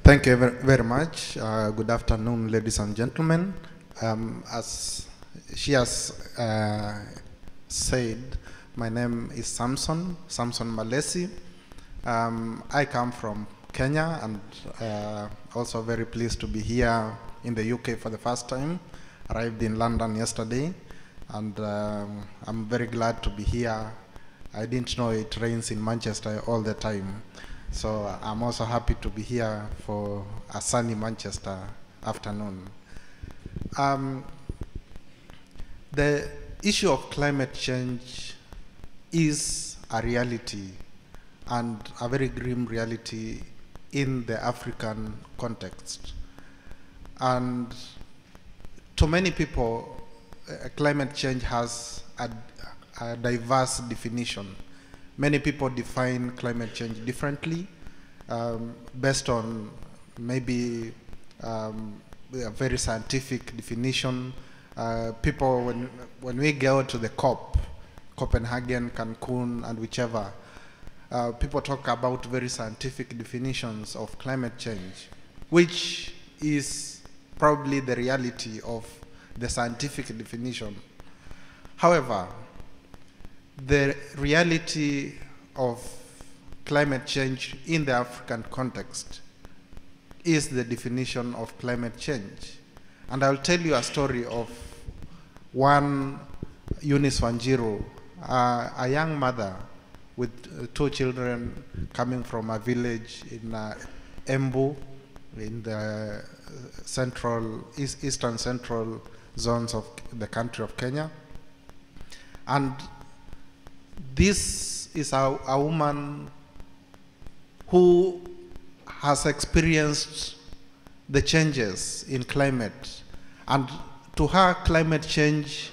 Thank you very much. Good afternoon, ladies and gentlemen. As she has said, my name is Samson Malesi. I come from Kenya and also very pleased to be here in the UK for the first time. Arrived in London yesterday and I'm very glad to be here. I didn't know it rains in Manchester all the time. So I'm also happy to be here for a sunny Manchester afternoon. The issue of climate change is a reality, and a very grim reality in the African context. And to many people, climate change has a diverse definition. Many people define climate change differently, based on maybe a very scientific definition. People, when we go to the COP, Copenhagen, Cancun, and whichever, people talk about very scientific definitions of climate change, which is probably the reality of the scientific definition. However, the reality of climate change in the African context is the definition of climate change. And I'll tell you a story of one Eunice Wanjiru, a young mother with 2 children coming from a village in Embu in the eastern central zones of the country of Kenya. And this is a woman who has experienced the changes in climate, and to her, climate change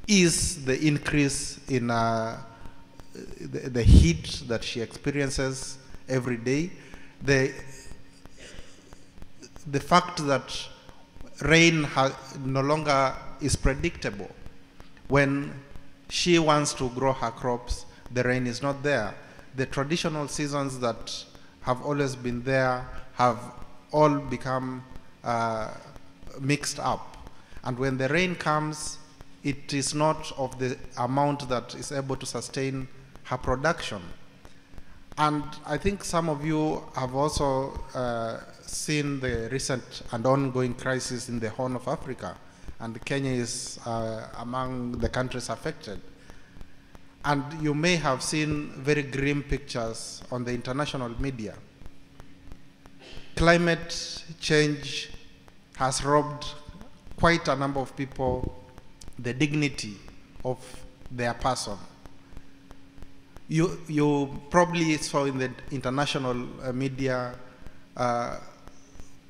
is the increase in the heat that she experiences every day, the fact that rain no longer is predictable. When she wants to grow her crops, the rain is not there. The traditional seasons that have always been there have all become mixed up. And when the rain comes, it is not of the amount that is able to sustain her production. And I think some of you have also seen the recent and ongoing crisis in the Horn of Africa. And Kenya is among the countries affected. And you may have seen very grim pictures on the international media. Climate change has robbed quite a number of people the dignity of their person. You probably saw in the international media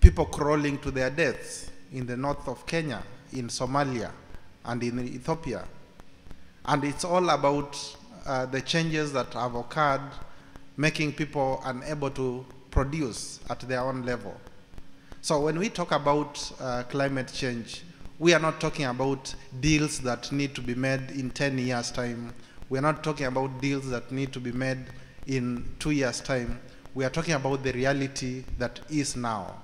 people crawling to their deaths in the north of Kenya, in Somalia, and in Ethiopia. And it's all about the changes that have occurred, making people unable to produce at their own level. So when we talk about climate change, we are not talking about deals that need to be made in 10 years' time. We are not talking about deals that need to be made in 2 years' time. We are talking about the reality that is now,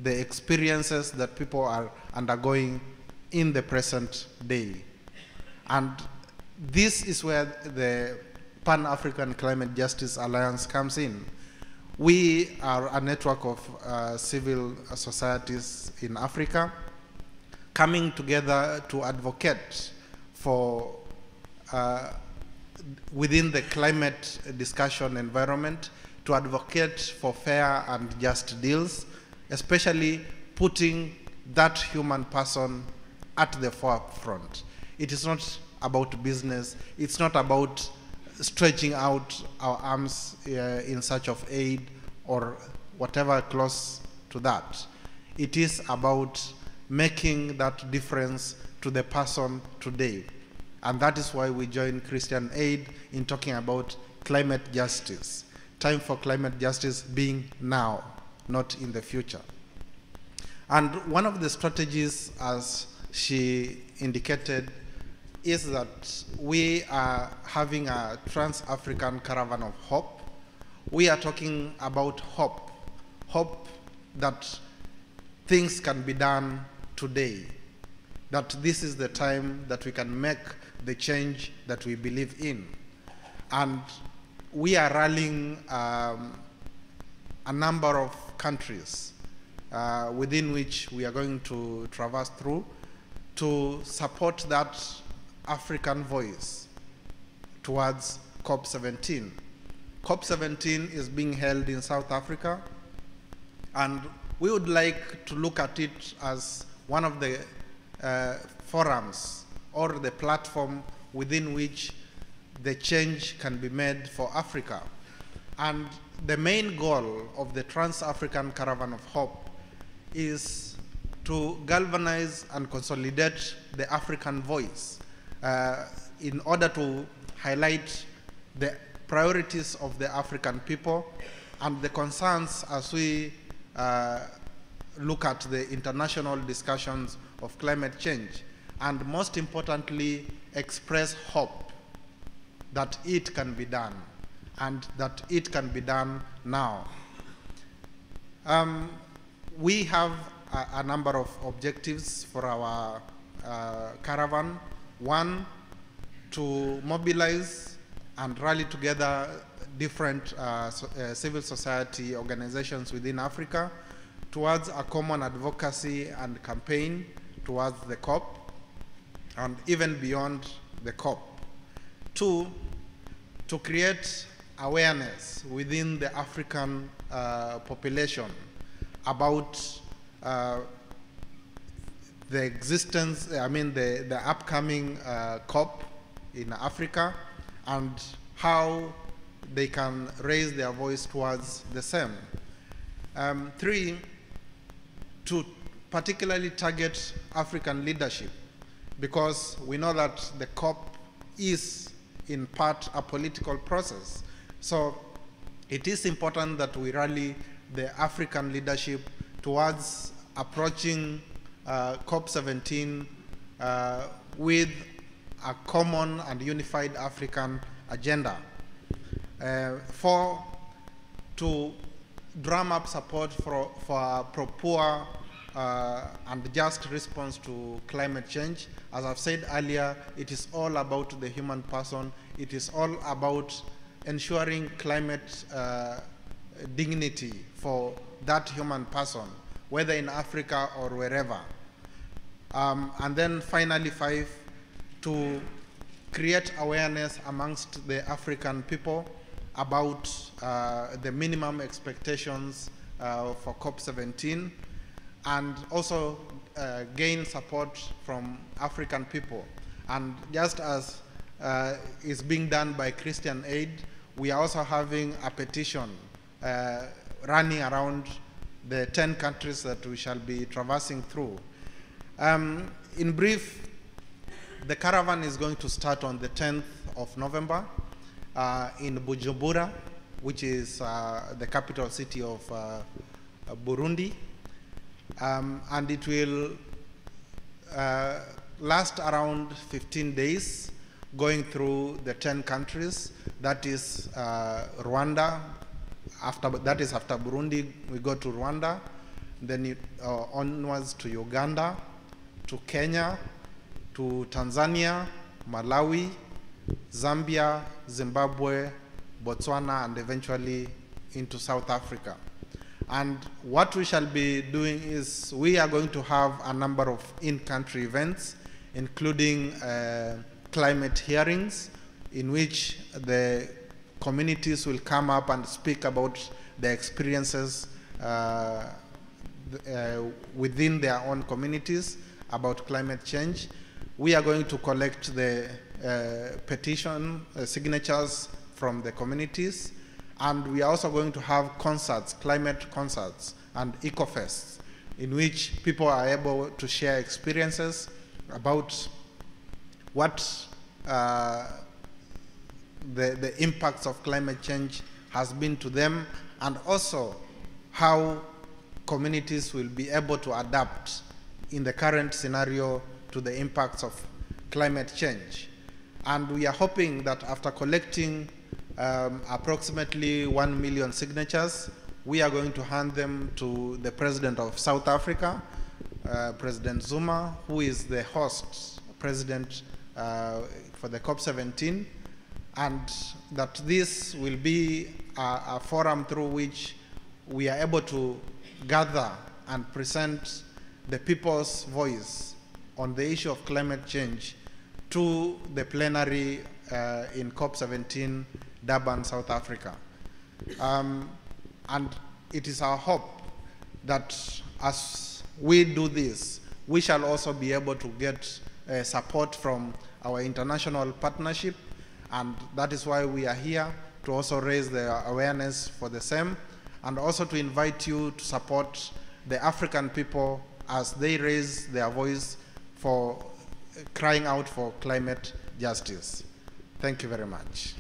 the experiences that people are undergoing in the present day. And this is where the Pan-African Climate Justice Alliance comes in. We are a network of civil societies in Africa coming together to advocate for, within the climate discussion environment, to advocate for fair and just deals, especially putting that human person at the forefront. It is not about business. It's not about stretching out our arms in search of aid or whatever close to that. It is about making that difference to the person today. And that is why we join Christian Aid in talking about climate justice. Time for climate justice being now, not in the future. And one of the strategies, as she indicated, is that we are having a trans-African caravan of hope. We are talking about hope. Hope that things can be done today, that this is the time that we can make the change that we believe in. And we are rallying a number of countries within which we are going to traverse through to support that African voice towards COP17. COP17 is being held in South Africa, and we would like to look at it as one of the forums or the platform within which the change can be made for Africa. And the main goal of the Trans-African Caravan of Hope is to galvanize and consolidate the African voice in order to highlight the priorities of the African people and the concerns as we look at the international discussions of climate change, and most importantly, express hope that it can be done, and that it can be done now. We have a number of objectives for our caravan. One, to mobilize and rally together different civil society organizations within Africa towards a common advocacy and campaign towards the COP and even beyond the COP. Two, to create awareness within the African population about the existence, the upcoming COP in Africa, and how they can raise their voice towards the same. Three, to particularly target African leadership, because we know that the COP is in part a political process. So it is important that we rally the African leadership towards approaching COP17 with a common and unified African agenda. Four, to drum up support for a proper and just response to climate change. As I've said earlier, it is all about the human person. It is all about ensuring climate dignity for that human person, whether in Africa or wherever. And then finally, five, to create awareness amongst the African people about the minimum expectations for COP17, and also gain support from African people. And just as is being done by Christian Aid, we are also having a petition running around the 10 countries that we shall be traversing through. In brief, the caravan is going to start on the 10th of November in Bujumbura, which is the capital city of Burundi. And it will last around 15 days, going through the 10 countries. That is Rwanda. After Burundi, we go to Rwanda, then onwards to Uganda, to Kenya, to Tanzania, Malawi, Zambia, Zimbabwe, Botswana, and eventually into South Africa. And what we shall be doing is we are going to have a number of in-country events, including climate hearings, in which the communities will come up and speak about their experiences within their own communities about climate change. We are going to collect the petition signatures from the communities, and we are also going to have concerts, climate concerts and eco-fests, in which people are able to share experiences about what the impacts of climate change has been to them, and also how communities will be able to adapt in the current scenario to the impacts of climate change. And we are hoping that after collecting approximately 1 million signatures, we are going to hand them to the President of South Africa, President Zuma, who is the host president for the COP17, and that this will be a forum through which we are able to gather and present the people's voice on the issue of climate change to the plenary in COP17, Durban, South Africa. And it is our hope that as we do this, we shall also be able to get support from our international partnership, and that is why we are here, to also raise the awareness for the same, and also to invite you to support the African people as they raise their voice for crying out for climate justice. Thank you very much.